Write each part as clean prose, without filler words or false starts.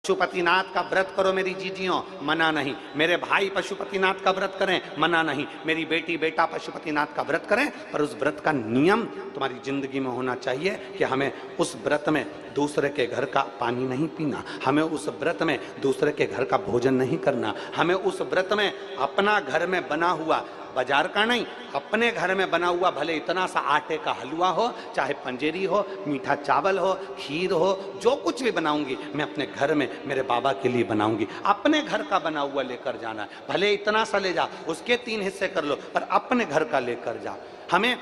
पशुपतिनाथ का व्रत करो मेरी जीजियों, मना नहीं। मेरे भाई पशुपतिनाथ का व्रत करें, मना नहीं। मेरी बेटी बेटा पशुपतिनाथ का व्रत करें, पर उस व्रत का नियम तुम्हारी जिंदगी में होना चाहिए कि हमें उस व्रत में दूसरे के घर का पानी नहीं पीना, हमें उस व्रत में दूसरे के घर का भोजन नहीं करना, हमें उस व्रत में अपना घर में बना हुआ, बाजार का नहीं, अपने घर में बना हुआ भले इतना सा आटे का हलवा हो, चाहे पंजेरी हो, मीठा चावल हो, खीर हो, जो कुछ भी बनाऊंगी मैं अपने घर में मेरे बाबा के लिए बनाऊंगी। अपने घर का बना हुआ लेकर जाना है, भले इतना सा ले जा, उसके 3 हिस्से कर लो, पर अपने घर का लेकर जाओ। हमें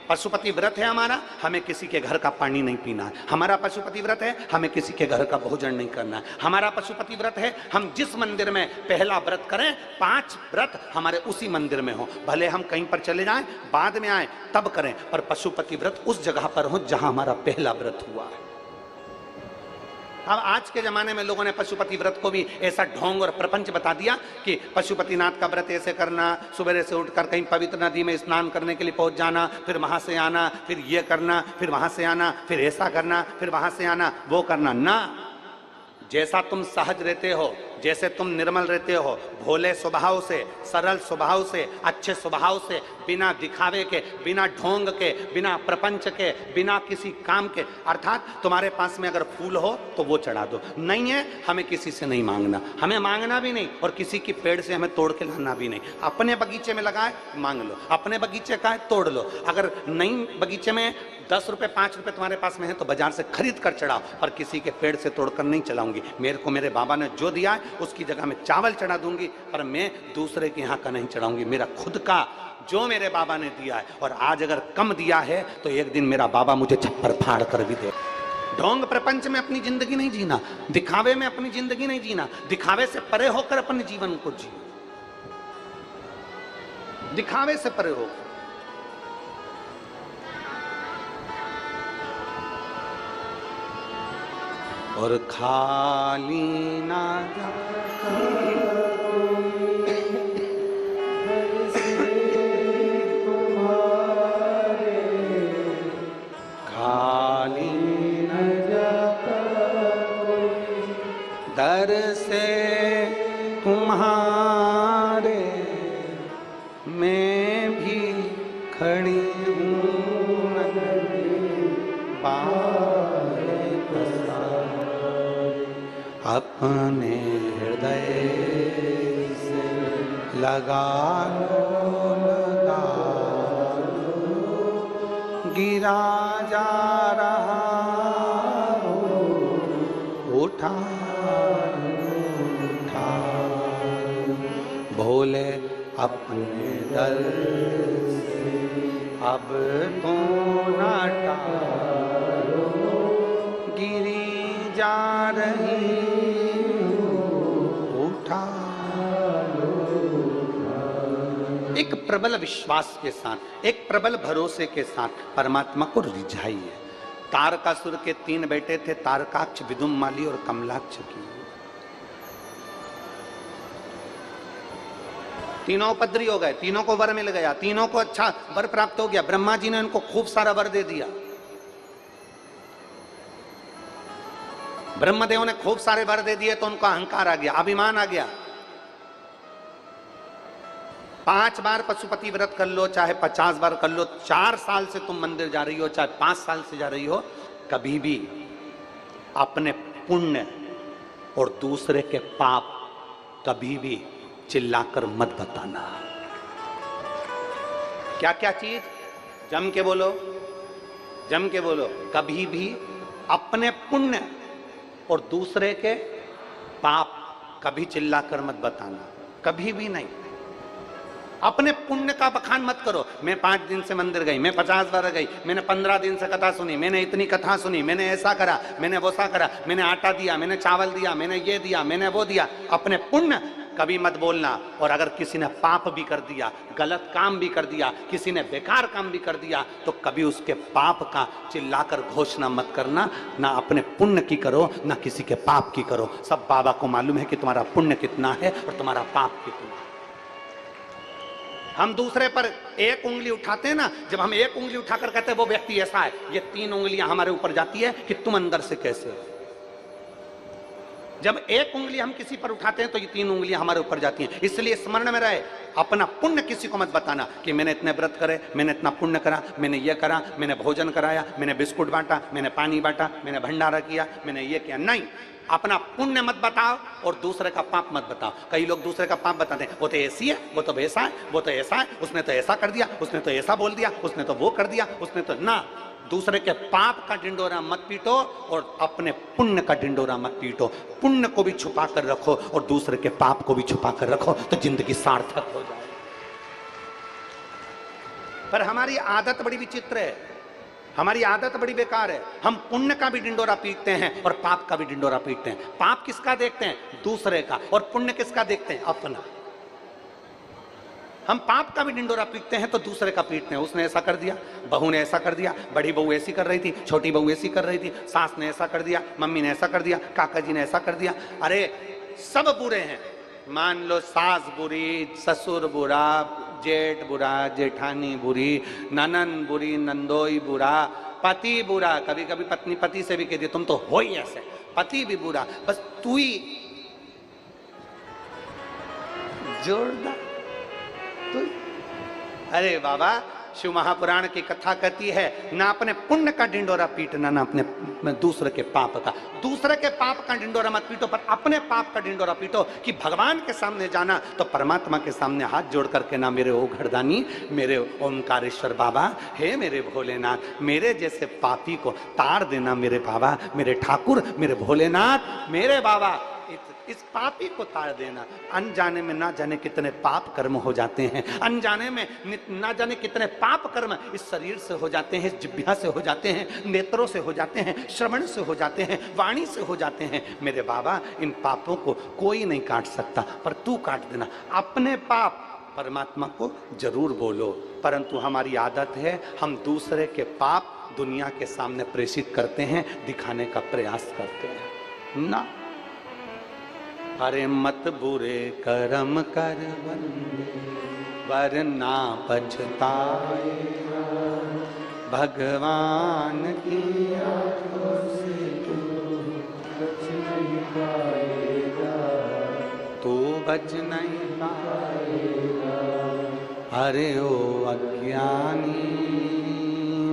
पशुपति व्रत है हमारा, हमें किसी के घर का पानी नहीं पीना है। हमारा पशुपति व्रत है, हमें किसी के घर का भोजन नहीं करना है। हमारा पशुपति व्रत है, हम जिस मंदिर में पहला व्रत करें, 5 व्रत हमारे उसी मंदिर में हो, भले हम कहीं पर चले जाएं, बाद में आए तब करें, पर पशुपति व्रत उस जगह पर हो जहां हमारा पहला व्रत हुआ है। अब आज के जमाने में लोगों ने पशुपति व्रत को भी ऐसा ढोंग और प्रपंच बता दिया कि पशुपतिनाथ का व्रत ऐसे करना, सुबह से उठकर कहीं पवित्र नदी में स्नान करने के लिए पहुंच जाना, फिर वहां से आना, फिर ये करना, फिर वहां से आना, फिर ऐसा करना, फिर वहां से आना, वो करना ना। जैसा तुम सहज रहते हो, जैसे तुम निर्मल रहते हो, भोले स्वभाव से, सरल स्वभाव से, अच्छे स्वभाव से, बिना दिखावे के, बिना ढोंग के, बिना प्रपंच के, बिना किसी काम के, अर्थात तुम्हारे पास में अगर फूल हो तो वो चढ़ा दो, नहीं है हमें किसी से नहीं मांगना, हमें मांगना भी नहीं और किसी की पेड़ से हमें तोड़ के लाना भी नहीं। अपने बगीचे में लगाए मांग लो, अपने बगीचे का है तोड़ लो, अगर नहीं बगीचे में 10 रुपए 5 रुपए तुम्हारे पास में है तो बाजार से खरीद कर चढ़ाओ, और किसी के पेड़ से तोड़कर नहीं चलाऊंगी। मेरे को मेरे बाबा ने जो दिया है उसकी जगह में चावल चढ़ा दूंगी, पर मैं दूसरे के यहाँ का नहीं चढ़ाऊंगी। मेरा खुद का जो मेरे बाबा ने दिया है, और आज अगर कम दिया है तो एक दिन मेरा बाबा मुझे छप्पर फाड़ कर भी दे। ढोंग प्रपंच में अपनी जिंदगी नहीं जीना, दिखावे में अपनी जिंदगी नहीं जीना, दिखावे से परे होकर अपने जीवन को जियो, दिखावे से परे होकर। और खाली ना खाली न जाता दर से तुम्हारे, मैं भी खड़ी हूँ अपने हृदय से लगा लो, गिरा जा रहा हो, उठा उठा भोले अपने दर से अब तो ना टालो, गिरी जा रही एक प्रबल विश्वास के साथ, एक प्रबल भरोसे के साथ परमात्मा को रिझाइए। तारकासुर के 3 बेटे थे, तारकाक्ष, विदुम्माली और कमलाक्ष की। तीनों उपद्री हो गए, तीनों को वर मिल गया, तीनों को अच्छा वर प्राप्त हो गया। ब्रह्मा जी ने उनको खूब सारा वर दे दिया, ब्रह्मदेव ने खूब सारे वर दे दिए तो उनका अहंकार आ गया, अभिमान आ गया। 5 बार पशुपति व्रत कर लो, चाहे 50 बार कर लो, 4 साल से तुम मंदिर जा रही हो, चाहे 5 साल से जा रही हो, कभी भी अपने पुण्य और दूसरे के पाप कभी भी चिल्लाकर मत बताना। क्या क्या चीज? जम के बोलो, जम के बोलो। कभी भी अपने पुण्य और दूसरे के पाप कभी चिल्लाकर मत बताना, कभी भी नहीं। अपने पुण्य का बखान मत करो। मैं 5 दिन से मंदिर गई, मैं 50 बार गई, मैंने 15 दिन से कथा सुनी, मैंने इतनी कथा सुनी, मैंने ऐसा करा, मैंने वो सा करा, मैंने आटा दिया, मैंने चावल दिया, मैंने ये दिया, मैंने वो दिया। अपने पुण्य कभी मत बोलना। और अगर किसी ने पाप भी कर दिया, गलत काम भी कर दिया, किसी ने बेकार काम भी कर दिया, तो कभी उसके पाप का चिल्लाकर घोषणा मत करना। ना अपने पुण्य की करो, ना किसी के पाप की करो। सब बाबा को मालूम है कि तुम्हारा पुण्य कितना है और तुम्हारा पाप कितना है। हम दूसरे पर एक उंगली उठाते हैं ना, जब हम एक उंगली उठाकर कहते हैं वो व्यक्ति ऐसा है, ये 3 उंगलियां हमारे ऊपर जाती है कि तुम अंदर से कैसे हो। जब एक उंगली हम किसी पर उठाते हैं तो ये 3 उंगलियां हमारे ऊपर जाती हैं। इसलिए स्मरण में रहे, अपना पुण्य किसी को मत बताना कि मैंने इतने व्रत करे, मैंने इतना पुण्य करा, मैंने ये करा, मैंने भोजन कराया, मैंने बिस्कुट बांटा, मैंने पानी बांटा, मैंने भंडारा किया, मैंने ये किया। नहीं, अपना पुण्य मत बताओ और दूसरे का पाप मत बताओ। कई लोग दूसरे का पाप बताते हैं, वो तो ऐसी है, वो तो वैसा है, वो तो ऐसा है, उसने तो ऐसा कर दिया, उसने तो ऐसा बोल दिया, उसने तो वो कर दिया, उसने तो ना। दूसरे के पाप का डिंडोरा मत पीटो और अपने पुण्य का डिंडोरा मत पीटो। पुण्य को भी छुपा कर रखो और दूसरे के पाप को भी छुपा कर रखो, तो जिंदगी सार्थक हो जाए। पर हमारी आदत बड़ी विचित्र है, हमारी आदत बड़ी बेकार है। हम पुण्य का भी डिंडोरा पीटते हैं और पाप का भी डिंडोरा पीटते हैं। पाप किसका देखते हैं? दूसरे का। और पुण्य किसका देखते हैं? अपना। हम पाप का भी डिंडोरा पीटते हैं तो दूसरे का पीटते हैं। उसने ऐसा कर दिया, बहू ने ऐसा कर दिया, बड़ी बहू ऐसी कर रही थी, छोटी बहू ऐसी कर रही थी, सास ने ऐसा कर दिया, मम्मी ने ऐसा कर दिया, काका जी ने ऐसा कर दिया। अरे सब बुरे हैं। मान लो सास बुरी, ससुर बुरा, जेठ बुरा, जेठानी बुरी, ननन बुरी, नंदोई बुरा, पति बुरा। कभी कभी पत्नी पति से भी कहती तुम तो हो ही ऐसे, पति भी बुरा, बस तू ही जोरदार। अरे बाबा, शिव महापुराण की कथा कहती है, ना अपने पुण्य का डिंडोरा पीटना, ना अपने दूसरे के पाप का। दूसरे के पाप का डिंडोरा मत पीटो, पर अपने पाप का डिंडोरा पीटो। कि भगवान के सामने जाना तो परमात्मा के सामने हाथ जोड़ करके ना, मेरे ओ घरदानी, मेरे ओंकारेश्वर बाबा, हे मेरे भोलेनाथ, मेरे जैसे पापी को तार देना मेरे बाबा, मेरे ठाकुर, मेरे भोलेनाथ, मेरे बाबा, इस पापी को तार देना। अनजाने में ना जाने कितने पाप कर्म हो जाते हैं, अनजाने में ना जाने कितने पाप कर्म इस शरीर से हो जाते हैं, जिह्वा से हो जाते हैं, नेत्रों से हो जाते हैं, श्रवण से हो जाते हैं, वाणी से हो जाते हैं। मेरे बाबा, इन पापों को कोई नहीं काट सकता, पर तू काट देना। अपने पाप परमात्मा को जरूर बोलो, परंतु हमारी आदत है हम दूसरे के पाप दुनिया के सामने प्रेषित करते हैं, दिखाने का प्रयास करते हैं ना। अरे मत बुरे कर्म कर वरना पछताए, भगवान की आंखों से तू बच नहीं पाएगा, तू बच नहीं पाएगा। अरे ओ अज्ञानी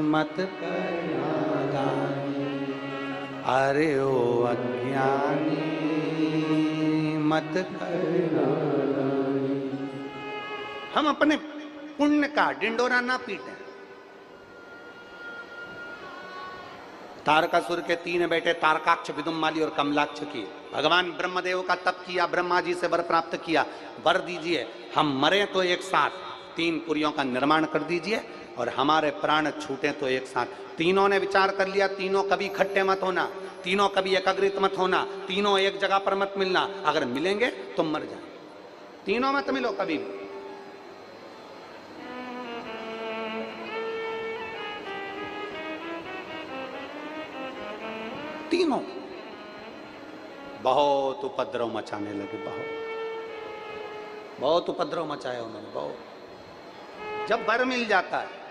मत कर नादानी, अरे ओ अज्ञानी मत करना। हम अपने पुण्य का डिंडोरा ना पीटें। तारकासुर के 3 बेटे तारकाक्ष, विदुम्माली और कमलाक्ष की भगवान ब्रह्मदेव का तप किया, ब्रह्मा जी से वर प्राप्त किया, वर दीजिए हम मरे तो एक साथ 3 पुरियों का निर्माण कर दीजिए और हमारे प्राण छूटे तो एक साथ। तीनों ने विचार कर लिया, तीनों कभी इकट्ठे मत होना, तीनों कभी एकाग्रित मत होना, तीनों एक जगह पर मत मिलना, अगर मिलेंगे तो मर जाए। तीनों मत मिलो कभी भी। तीनों बहुत उपद्रव मचाने लगे, बहुत उपद्रव मचाया उन्होंने, बहुत। जब वर मिल जाता है,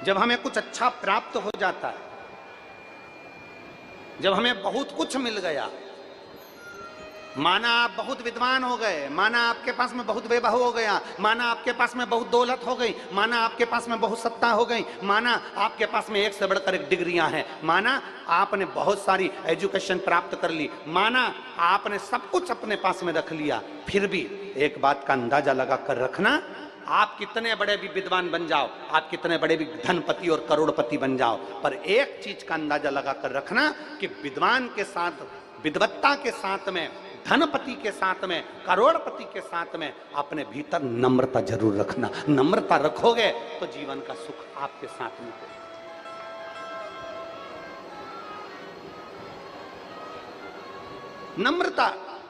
जब हमें कुछ अच्छा प्राप्त हो जाता है, जब हमें बहुत कुछ मिल गया, माना आप बहुत विद्वान हो गए, माना आपके पास में बहुत वैभव हो गया, माना आपके पास में बहुत दौलत हो गई, माना आपके पास में बहुत सत्ता हो गई, माना आपके पास में एक से बढ़कर एक डिग्रियां हैं, माना आपने बहुत सारी एजुकेशन प्राप्त कर ली, माना आपने सब कुछ अपने पास में रख लिया, फिर भी एक बात का अंदाजा लगा कर रखना, आप कितने बड़े भी विद्वान बन जाओ, आप कितने बड़े भी धनपति और करोड़पति बन जाओ, पर एक चीज का अंदाजा लगा कर रखना कि विद्वान के साथ, विद्वत्ता के साथ में, धनपति के साथ में, करोड़पति के साथ में अपने भीतर नम्रता जरूर रखना। नम्रता रखोगे तो जीवन का सुख आपके साथ में होगा। नम्रता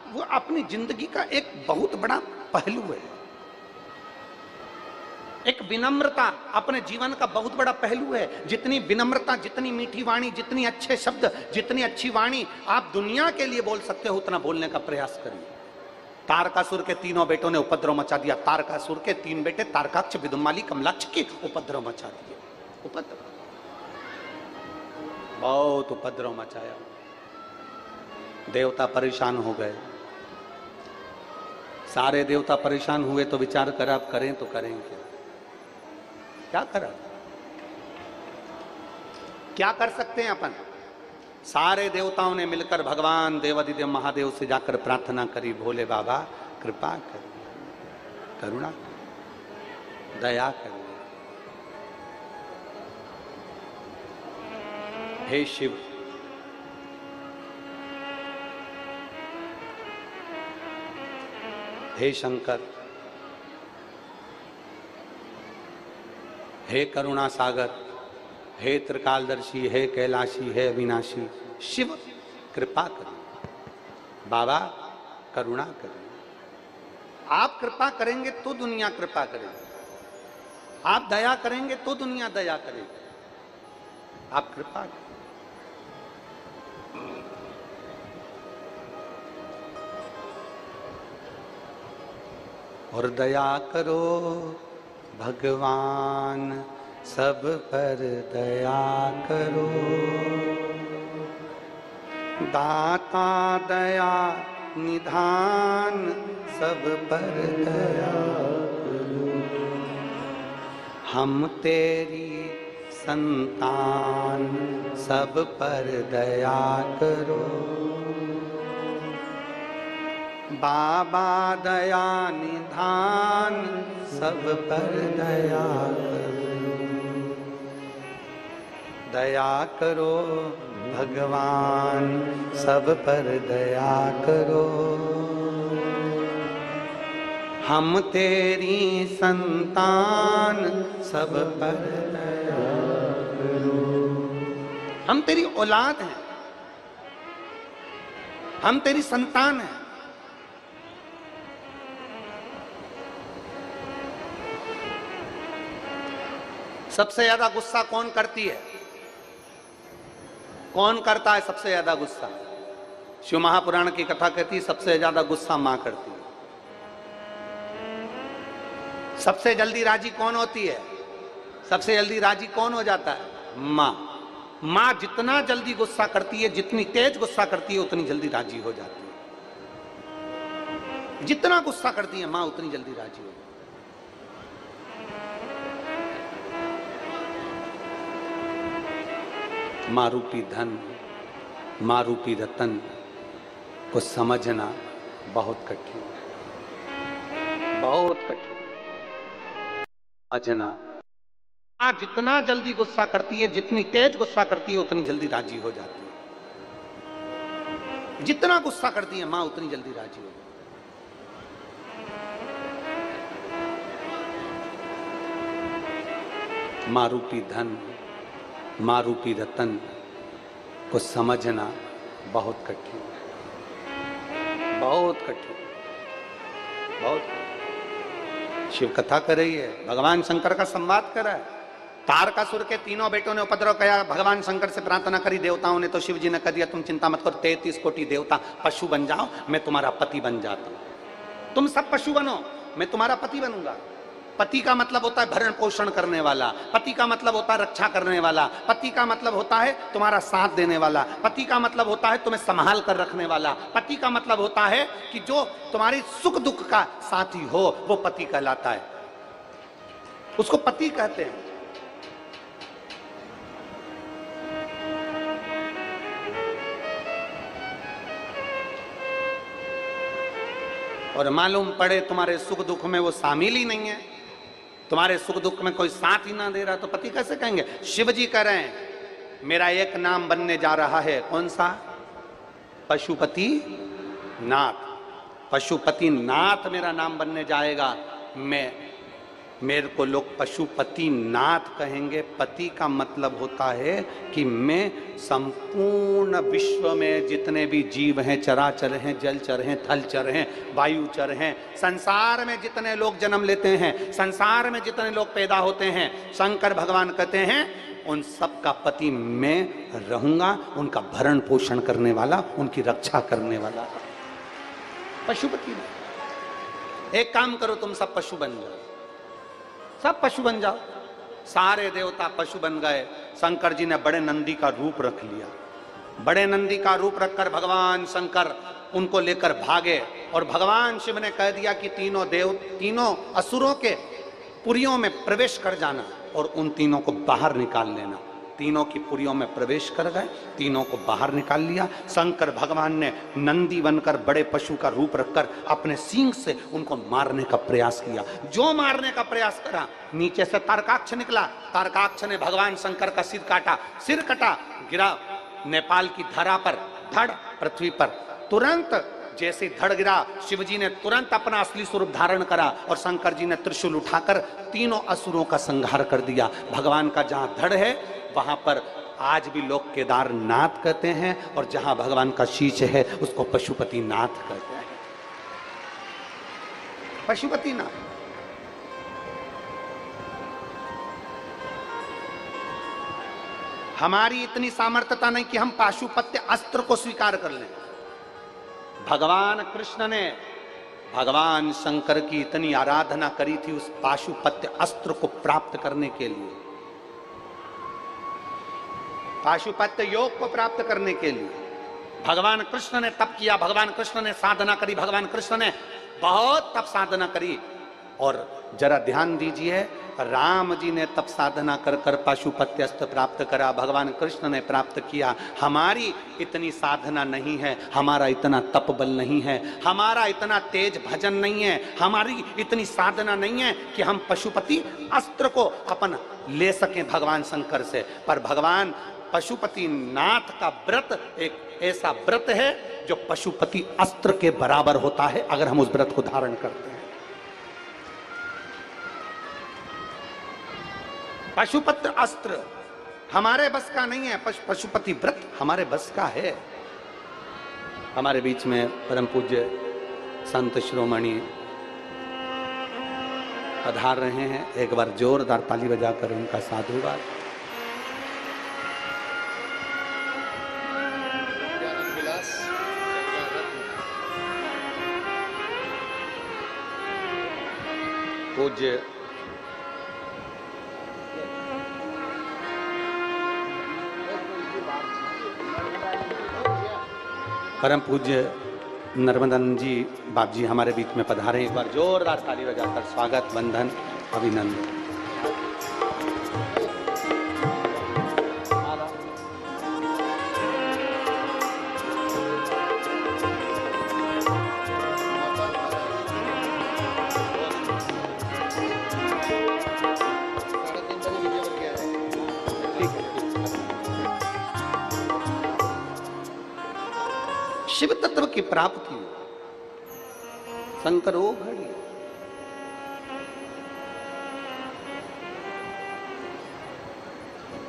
वो अपनी जिंदगी का एक बहुत बड़ा पहलू है। एक विनम्रता अपने जीवन का बहुत बड़ा पहलू है। जितनी विनम्रता, जितनी मीठी वाणी, जितनी अच्छे शब्द, जितनी अच्छी वाणी आप दुनिया के लिए बोल सकते हो, उतना बोलने का प्रयास करिए। तारकासुर के 3 बेटों ने उपद्रव मचा दिया। तारकासुर के 3 बेटे तारकाक्ष, विदुम्माली, कमलाक्ष की उपद्रव मचा दिए। उपद्रव, बहुत उपद्रव मचाया। देवता परेशान हो गए। सारे देवता परेशान हुए तो विचार करा अब करें तो करें क्या करा, क्या कर सकते हैं अपन। सारे देवताओं ने मिलकर भगवान देवादिदेव महादेव से जाकर प्रार्थना करी, भोले बाबा कृपा करिए, करुणा दया करिए, हे शिव हे शंकर, हे करुणा सागर, हे त्रिकालदर्शी, हे कैलाशी, हे अविनाशी, शिव कृपा करिए, बाबा करुणा करिए। आप कृपा करेंगे तो दुनिया कृपा करेगी, आप दया करेंगे तो दुनिया दया करेगी। आप कृपा करें। और दया करो भगवान, सब पर दया करो, दाता दया निधान, सब पर दया करो, हम तेरी संतान, सब पर दया करो, बाबा दया निधान, सब पर दया करो, दया करो भगवान, सब पर दया करो, हम तेरी संतान, सब पर दया करो। हम तेरी औलाद हैं, हम तेरी संतान हैं। सबसे ज्यादा गुस्सा कौन करती है? कौन करता है सबसे ज्यादा गुस्सा? शिव महापुराण की कथा कहती है सबसे ज्यादा गुस्सा मां करती है। सबसे जल्दी राजी कौन होती है? सबसे जल्दी राजी कौन हो जाता है? मां। मां जितना जल्दी गुस्सा करती है, जितनी तेज गुस्सा करती है, उतनी जल्दी राजी हो जाती है। जितना गुस्सा करती है मां, उतनी जल्दी राजी हो जाती है। मां रूपी धन, मां रूपी रतन को समझना बहुत कठिन, बहुत कठिन समझना। मां जितना जल्दी गुस्सा करती है, जितनी तेज गुस्सा करती है, उतनी जल्दी राजी हो जाती है। जितना गुस्सा करती है मां, उतनी जल्दी राजी हो जाती है। मां रूपी धन, मां रूपी रतन को समझना बहुत कठिन, बहुत कठिन, बहुत कठिन। शिव कथा कर रही है, भगवान शंकर का संवाद कर रहा है। तारकासुर के तीनों बेटों ने उपद्रव किया, भगवान शंकर से प्रार्थना करी देवताओं ने, तो शिव जी ने कह दिया तुम चिंता मत करो, 33 कोटि देवता पशु बन जाओ, मैं तुम्हारा पति बन जाता हूं। तुम सब पशु बनो, मैं तुम्हारा पति बनूंगा। पति का मतलब होता है भरण पोषण करने वाला, पति का मतलब होता है रक्षा करने वाला, पति का मतलब होता है तुम्हारा साथ देने वाला, पति का मतलब होता है तुम्हें संभाल कर रखने वाला, पति का मतलब होता है कि जो तुम्हारी सुख दुख का साथी हो, वो पति कहलाता है। उसको पति कहते हैं। और मालूम पड़े तुम्हारे सुख दुख में वो शामिल ही नहीं है, तुम्हारे सुख दुख में कोई साथ ही ना दे रहा, तो पति कैसे कहेंगे? शिव जी कह रहे हैं मेरा एक नाम बनने जा रहा है, कौन सा? पशुपति नाथ। पशुपति नाथ मेरा नाम बनने जाएगा। मेरे को लोग पशुपति नाथ कहेंगे। पति का मतलब होता है कि मैं संपूर्ण विश्व में जितने भी जीव हैं, चराचर हैं, जलचर हैं, थलचर हैं, वायुचर हैं, संसार में जितने लोग जन्म लेते हैं, संसार में जितने लोग पैदा होते हैं, शंकर भगवान कहते हैं उन सब का पति मैं रहूंगा, उनका भरण पोषण करने वाला, उनकी रक्षा करने वाला। पशुपति। एक काम करो, तुम सब पशु बन जाओ, सब पशु बन जाओ। सारे देवता पशु बन गए। शंकर जी ने बड़े नंदी का रूप रख लिया। बड़े नंदी का रूप रखकर भगवान शंकर उनको लेकर भागे और भगवान शिव ने कह दिया कि तीनों असुरों के पुरियों में प्रवेश कर जाना और उन तीनों को बाहर निकाल लेना। तीनों की पुरियों में प्रवेश कर गए, तीनों को बाहर निकाल लिया। शंकर भगवान ने नंदी बनकर बड़े पशु का रूप रखकर अपने सींग से उनको मारने का प्रयास किया। जो मारने का प्रयास करा, नीचे से तारकाक्ष निकला। तारकाक्ष ने भगवान शंकर का सिर काटा, सिर कटा, गिरा नेपाल की धरा पर, धड़ पृथ्वी पर। तुरंत जैसे धड़ गिरा, शिवजी ने तुरंत अपना असली स्वरूप धारण करा और शंकर जी ने त्रिशूल उठाकर तीनों असुरों का संहार कर दिया। भगवान का जहां धड़ है वहां पर आज भी लोग केदारनाथ कहते हैं और जहां भगवान का शीश है उसको पशुपतिनाथ कहते हैं। पशुपतिनाथ। हमारी इतनी सामर्थ्यता नहीं कि हम पाशुपत्य अस्त्र को स्वीकार कर लें। भगवान कृष्ण ने भगवान शंकर की इतनी आराधना करी थी उस पाशुपत्य अस्त्र को प्राप्त करने के लिए, पाशुपत्य योग को प्राप्त करने के लिए। भगवान कृष्ण ने तप किया, भगवान कृष्ण ने साधना करी, भगवान कृष्ण ने बहुत तप साधना करी। और जरा ध्यान दीजिए, राम जी ने तप साधना कर कर पाशुपत्य अस्त्र प्राप्त करा, भगवान कृष्ण ने प्राप्त किया। हमारी इतनी साधना नहीं है, हमारा इतना तप बल नहीं है, हमारा इतना तेज भजन नहीं है, हमारी इतनी साधना नहीं है कि हम पशुपति अस्त्र को अपन ले सकें भगवान शंकर से। पर भगवान पशुपतिनाथ का व्रत एक ऐसा व्रत है जो पशुपति अस्त्र के बराबर होता है अगर हम उस व्रत को धारण करते हैं। पशुपति अस्त्र हमारे बस का नहीं है, पशुपति व्रत हमारे बस का है। हमारे बीच में परम पूज्य संत शिरोमणि पधार रहे हैं। एक बार जोरदार ताली बजाकर उनका साधुवाद। पूज्य परम पूज्य नर्मदानंद जी बाप जी हमारे बीच में पधारे। एक बार जोरदार ताली बजाकर स्वागत, वंदन, अभिनंदन। शिव तत्व की प्राप्ति शंकरो घड़ी।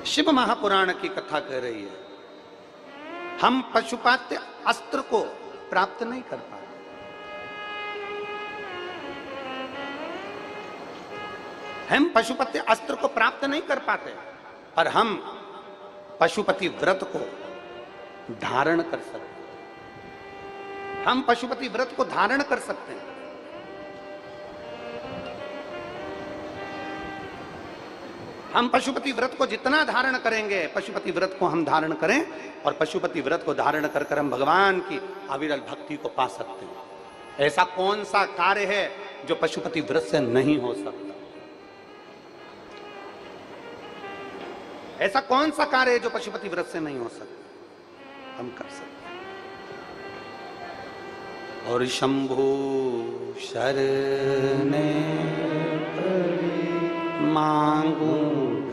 शिव महापुराण की कथा कह रही है, हम पशुपत्य अस्त्र को प्राप्त नहीं कर पाते। हम पशुपति अस्त्र को प्राप्त नहीं कर पाते, पर हम पशुपति व्रत को धारण कर सकते हैं। हम पशुपति व्रत को धारण कर सकते हैं। हम पशुपति व्रत को जितना धारण करेंगे, पशुपति व्रत को हम धारण करें और पशुपति व्रत को धारण कर कर हम भगवान की अविरल भक्ति को पा सकते हैं। ऐसा कौन सा कार्य है जो पशुपति व्रत से नहीं हो सकता? ऐसा कौन सा कार्य है जो पशुपति व्रत से नहीं हो सकता? हम कर सकते हैं। और शंभु शरणे मांगू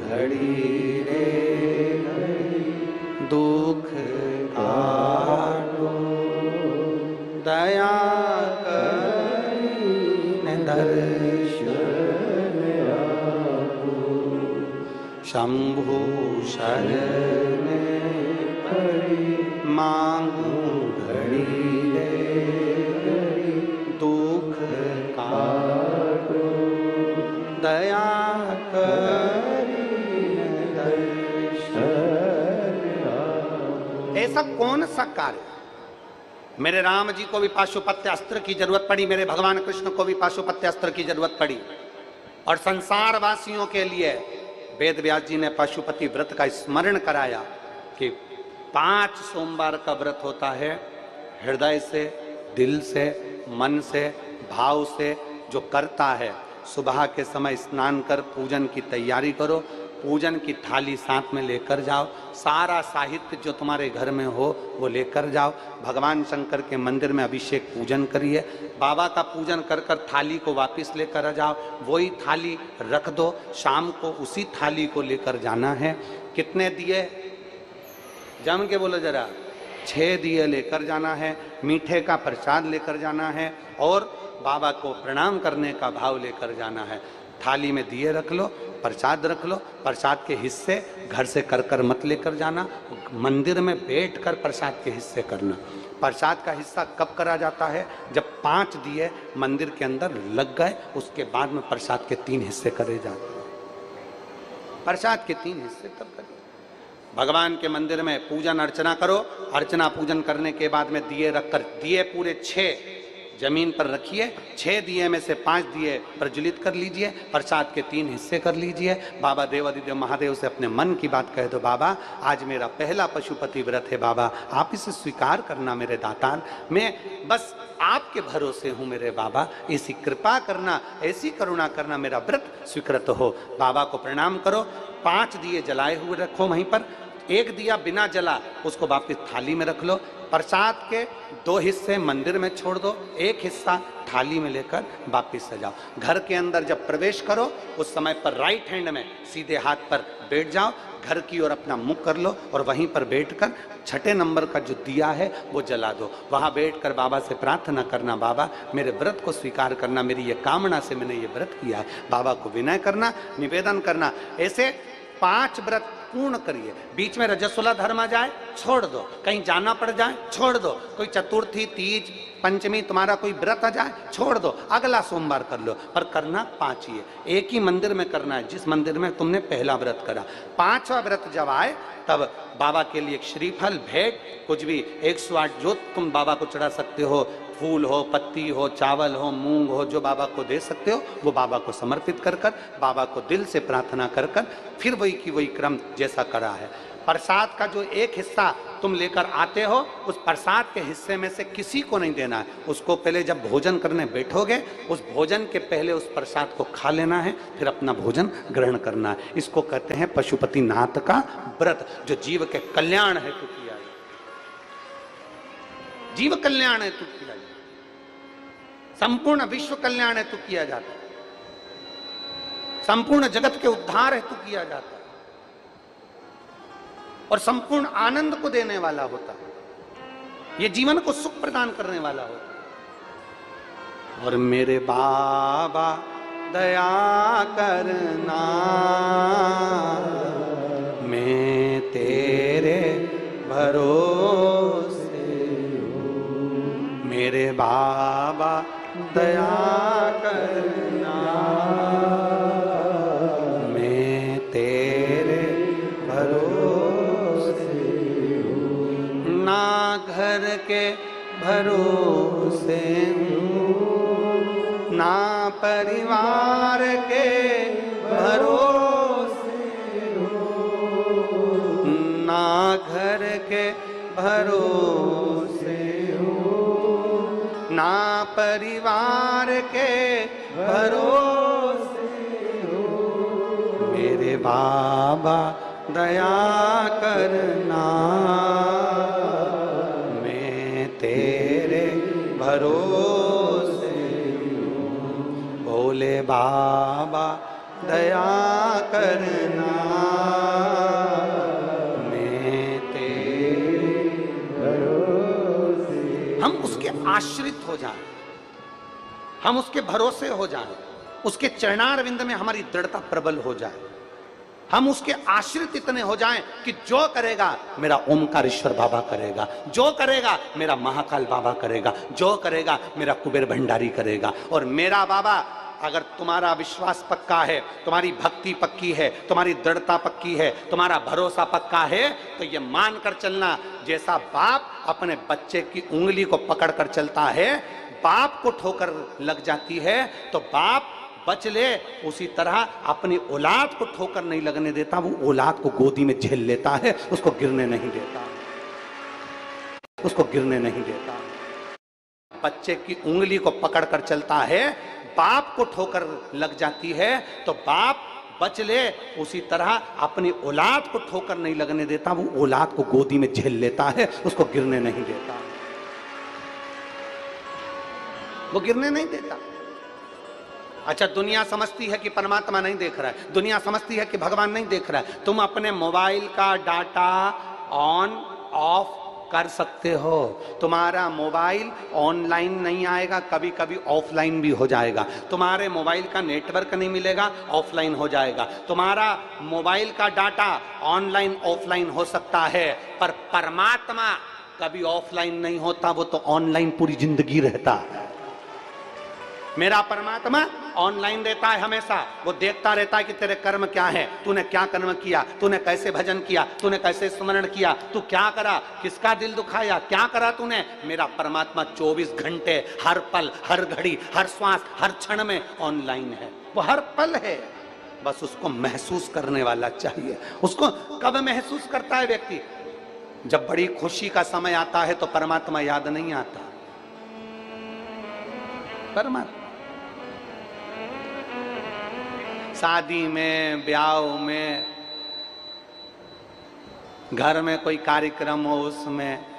घड़ी रे दुख काटो दया करीने दर्शन आपो। शंभु शरणे मांगू घड़ी दुख काटो दया करीने दर्शन आपो। ऐसा कौन सा कार्य? मेरे राम जी को भी पाशुपत्य अस्त्र की जरूरत पड़ी, मेरे भगवान कृष्ण को भी पाशुपत्य अस्त्र की जरूरत पड़ी, और संसार वासियों के लिए वेद व्यास जी ने पाशुपति व्रत का स्मरण कराया कि 5 सोमवार का व्रत होता है। हृदय से, दिल से, मन से, भाव से जो करता है, सुबह के समय स्नान कर पूजन की तैयारी करो, पूजन की थाली साथ में लेकर जाओ, सारा साहित्य जो तुम्हारे घर में हो वो लेकर जाओ, भगवान शंकर के मंदिर में अभिषेक पूजन करिए, बाबा का पूजन कर कर थाली को वापस लेकर जाओ, वही थाली रख दो, शाम को उसी थाली को लेकर जाना है। कितने दिए जम के बोलो जरा, 6 दिए लेकर जाना है, मीठे का प्रसाद लेकर जाना है और बाबा को प्रणाम करने का भाव लेकर जाना है। थाली में दिए रख लो, प्रसाद रख लो, प्रसाद के हिस्से घर से कर कर मत लेकर जाना, मंदिर में बैठकर प्रसाद के हिस्से करना। प्रसाद का हिस्सा कब करा जाता है? जब 5 दिए मंदिर के अंदर लग गए, उसके बाद में प्रसाद के 3 हिस्से करे जाते हैं। प्रसाद के 3 हिस्से तब करिए। भगवान के मंदिर में पूजन अर्चना करो, अर्चना पूजन करने के बाद में दिए रखकर, दिए पूरे 6 जमीन पर रखिए, 6 दिए में से 5 दिए प्रज्वलित कर लीजिए, प्रसाद के 3 हिस्से कर लीजिए। बाबा देवादिदेव महादेव से अपने मन की बात कह दो, बाबा आज मेरा पहला पशुपति व्रत है, बाबा आप इसे स्वीकार करना मेरे दातार, मैं बस आपके भरोसे हूँ मेरे बाबा, ऐसी कृपा करना, ऐसी करुणा करना, मेरा व्रत स्वीकृत हो। बाबा को प्रणाम करो, 5 दिए जलाए हुए रखो वहीं पर, 1 दिया बिना जला उसको वापस थाली में रख लो, प्रसाद के 2 हिस्से मंदिर में छोड़ दो, 1 हिस्सा थाली में लेकर वापस से जाओ। घर के अंदर जब प्रवेश करो उस समय पर राइट हैंड में सीधे हाथ पर बैठ जाओ, घर की ओर अपना मुख कर लो और वहीं पर बैठकर 6ठे नंबर का जो दिया है वो जला दो। वहाँ बैठकर बाबा से प्रार्थना करना, बाबा मेरे व्रत को स्वीकार करना, मेरी ये कामना से मैंने ये व्रत किया है, बाबा को विनय करना, निवेदन करना। ऐसे 5 व्रत पूर्ण करिए। बीच में रजस्वला धर्म आ जाए छोड़ दो, कहीं जाना पड़ जाए छोड़ दो, कोई चतुर्थी, तीज, पंचमी तुम्हारा कोई व्रत आ जाए छोड़ दो, अगला सोमवार कर लो, पर करना 5 ही है। एक ही मंदिर में करना है जिस मंदिर में तुमने पहला व्रत करा। 5वां व्रत जब आए तब बाबा के लिए एक श्रीफल, भेंट, कुछ भी 108 जो तुम बाबा को चढ़ा सकते हो, फूल हो, पत्ती हो, चावल हो, मूंग हो, जो बाबा को दे सकते हो वो बाबा को समर्पित कर कर, बाबा को दिल से प्रार्थना कर कर, फिर वही की वही क्रम जैसा करा है। प्रसाद का जो 1 हिस्सा तुम लेकर आते हो, उस प्रसाद के हिस्से में से किसी को नहीं देना है। उसको पहले जब भोजन करने बैठोगे, उस भोजन के पहले उस प्रसाद को खा लेना है, फिर अपना भोजन ग्रहण करना है। इसको कहते हैं पशुपतिनाथ का व्रत, जो जीव के कल्याण हेतु किया है, जीव कल्याण हेतु किया है, संपूर्ण विश्व कल्याण हेतु किया जाता है, संपूर्ण जगत के उद्धार हेतु किया जाता है और संपूर्ण आनंद को देने वाला होता है, ये जीवन को सुख प्रदान करने वाला होता है। और मेरे बाबा दया करना, मैं तेरे भरोसे हूँ, मेरे बाबा दया करना, मैं तेरे भरोसे हूँ, ना घर के भरोसे हूँ, ना परिवार के भरोसे हूँ, ना घर के भरोसे हूँ, ना परिवार के भरोसे हूँ, मेरे बाबा दया करना, मैं तेरे भरोसे हूँ, भोले बाबा दया करना, मैं तेरे भरोसे। हम उसके आश्रित हो जाएं, हम उसके भरोसे हो जाएं, उसके चरणारविंद में हमारी दृढ़ता प्रबल हो जाए, हम उसके आश्रित इतने हो जाएं कि जो करेगा मेरा ओमकारेश्वर बाबा करेगा, जो करेगा मेरा महाकाल बाबा करेगा, जो करेगा मेरा कुबेर भंडारी करेगा। और मेरा बाबा, अगर तुम्हारा विश्वास पक्का है, तुम्हारी भक्ति पक्की है, तुम्हारी दृढ़ता पक्की है, तुम्हारा भरोसा पक्का है, तो ये मान कर चलना, जैसा बाप अपने बच्चे की उंगली को पकड़ कर चलता है, बाप को ठोकर लग जाती है तो बाप बच ले, उसी तरह अपनी औलाद को ठोकर नहीं लगने देता, वो औलाद को गोदी में झेल लेता है, उसको गिरने नहीं देता। उसको गिरने नहीं देता। बच्चे की उंगली को पकड़कर चलता है, बाप को ठोकर लग जाती है तो बाप बच ले, उसी तरह अपनी औलाद को ठोकर नहीं लगने देता, वो औलाद को गोदी में झेल लेता है, उसको गिरने नहीं देता, वो गिरने नहीं देता। अच्छा, दुनिया समझती है कि परमात्मा नहीं देख रहा है, दुनिया समझती है कि भगवान नहीं देख रहा है। तुम अपने मोबाइल का डाटा ऑन ऑफ कर सकते हो, तुम्हारा मोबाइल ऑनलाइन नहीं आएगा, कभी कभी ऑफलाइन भी हो जाएगा, तुम्हारे मोबाइल का नेटवर्क नहीं मिलेगा, ऑफलाइन हो जाएगा, तुम्हारा मोबाइल का डाटा ऑनलाइन ऑफलाइन हो सकता है, पर परमात्मा कभी ऑफलाइन नहीं होता, वो तो ऑनलाइन पूरी जिंदगी रहता है। मेरा परमात्मा ऑनलाइन रहता है हमेशा, वो देखता रहता है कि तेरे कर्म क्या है, तूने क्या कर्म किया, तूने कैसे भजन किया, तूने कैसे स्मरण किया, तू क्या करा, किसका दिल दुखाया, क्या करा तूने। मेरा परमात्मा 24 घंटे हर पल हर घड़ी हर श्वास हर क्षण में ऑनलाइन है, वो हर पल है, बस उसको महसूस करने वाला चाहिए। उसको कब महसूस करता है व्यक्ति? जब बड़ी खुशी का समय आता है तो परमात्मा याद नहीं आता। परमात्मा शादी में, ब्याह में, घर में कोई कार्यक्रम हो उसमें